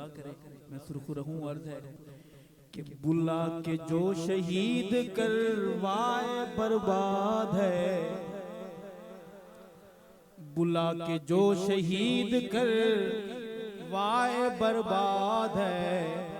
मुक्तज़ा करे। मैं सुरखु रहूं, अर्ज है कि बुला के जो शहीद करवाए बर्बाद है, बुला के जो शहीद करवाए बर्बाद है।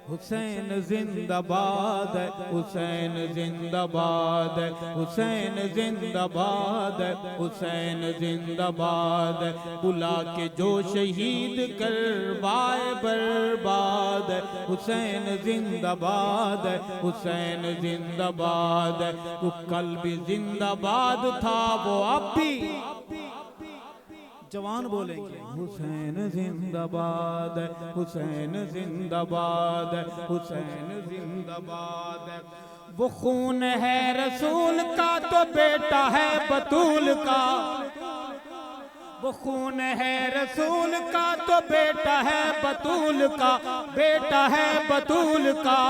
हुसैन जिंदाबाद है, हुसैन जिंदाबाद है, हुसैन जिंदाबाद है, हुसैन जिंदाबाद है। बुला के जो शहीद करवाए बर्बाद है, हुसैन जिंदाबाद है, हुसैन जिंदाबाद है। वो कल भी जिंदाबाद था, वो अब भी जवान बोलेंगे हुसैन जिंदाबाद है, हुसैन जिंदाबाद है, हुसैन जिंदाबाद है। वो खून है रसूल का तो बेटा है बतूल का, वो खून है रसूल का तो बेटा है बतूल का, बेटा है बतूल का।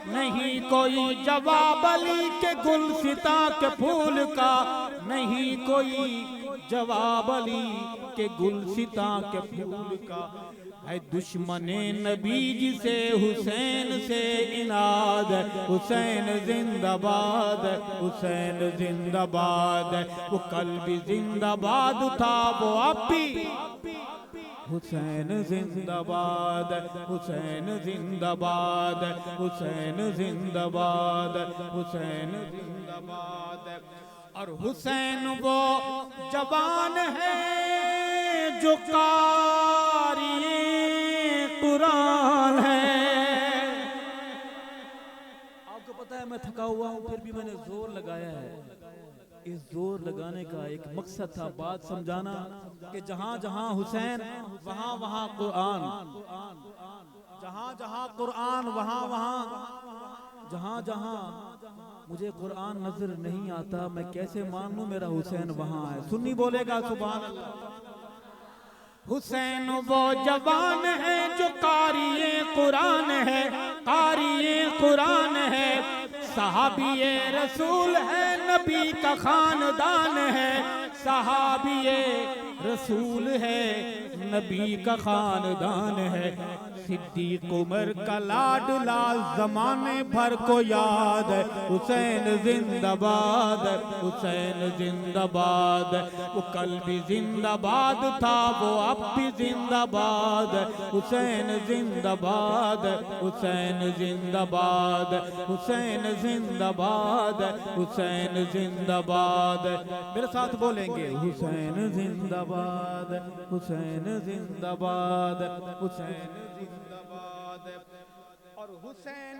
नहीं कोई जवाब अली के गुलसिता के फूल का, नहीं कोई जवाब अली के गुलसिता के फूल का। है दुश्मने नबी जिसे हुसैन से इनाद, हुसैन जिंदाबाद, हुसैन जिंदाबाद। वो कल भी जिंदाबाद था, वो अब भी हुसैन जिंदाबाद, हुसैन जिंदाबाद, हुसैन जिंदाबाद, हुसैन जिंदाबाद। और हुसैन वो जवान है जो कारी कुरान है। आपको पता है मैं थका हुआ हूँ, फिर भी मैंने जोर लगाया है। इस जोर लगाने का एक मकसद था, बात समझाना कि जहाँ जहाँ हुसैन वहाँ वहाँ कुरान, जहाँ जहाँ कुरान वहाँ वहाँ, जहाँ जहाँ मुझे कुरान नजर नहीं आता, मैं कैसे मान लूं मेरा हुसैन वहां है। सुन्नी बोलेगा सुभान अल्लाह। हुसैन वो जवान है जो कारिए कुरान है, कारिए कुरान है। सहाबिए रसूल है, नबी का खानदान है। सहाबिए रसूल है, नबी का खानदान है। सिद्दीक उमर का लाडला जमाने भर को याद है। हुसैन जिंदाबाद, हुसैन जिंदाबाद। वो कल भी जिंदाबाद था, वो अब भी जिंदाबाद। हुसैन जिंदाबाद, हुसैन जिंदाबाद, हुसैन जिंदाबाद, हुसैन जिंदाबाद। मेरे साथ बोलेंगे हुसैन जिंदाबाद, हुसैन जिंदाबाद, हुसैन जिंदाबाद। और हुसैन,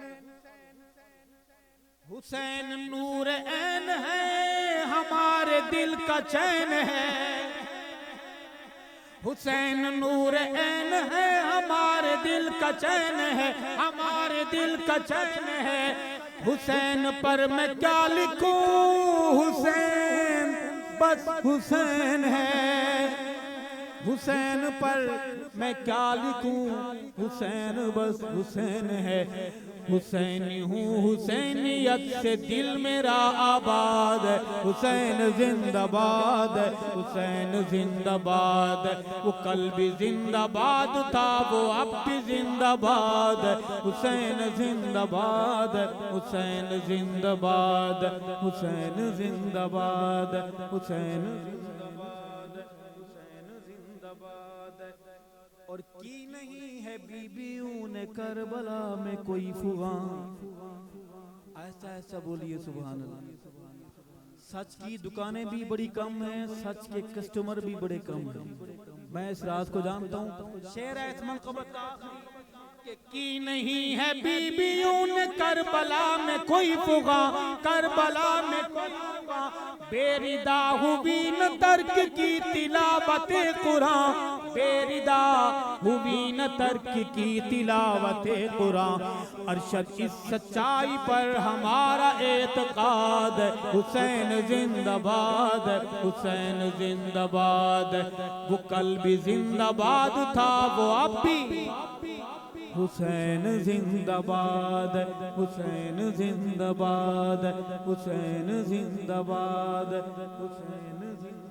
हुसैन नूर ऐन है, हमारे दिल का चैन है। हुसैन नूर ऐन है, हमारे दिल का चैन है, हमारे दिल का चैन है। हुसैन पर मैं क्या लिखूं, हुसैन बस हुसैन है। हुसैन पर मैं क्या लिखूं, हुसैन बस हुसैन है। हुसैनी हूँ, हुसैनियत से दिल मेरा आबाद है। हुसैन जिंदाबाद, हुसैन जिंदाबाद। वो कल भी जिंदाबाद था, वो अब भी जिंदाबाद। हुसैन जिंदाबाद, हुसैन जिंदाबाद, हुसैन जिंदाबाद, हुसैन जिंदाबाद, हुसैन जिंदाबाद। और की नहीं है बीबियों ने करबला में कोई फुगा। ऐसा ऐसा बोलिए सुभान अल्लाह। सच की दुकानें भी बड़ी कम हैं, सच के कस्टमर भी बड़े कम हैं। मैं इस राज को जानता हूँ। शेर है इस मनक़बत का की नहीं है बीबियों ने करबला में कोई फुगा, करबला में कोई फुगा। बेरिदा हुई न तर्क की तिलावत कुरान, बेरिदा हुई न तर्क की तिलावत कुरान। अरशद इस सच्चाई पर हमारा एतकाद। हुसैन जिंदाबाद, हुसैन जिंदाबाद। वो कल भी जिंदाबाद था, वो अब भी हुसैन जिंदाबाद, हुसैन जिंदाबाद, हुसैन जिंदाबाद, हुसैन जिंदाबाद।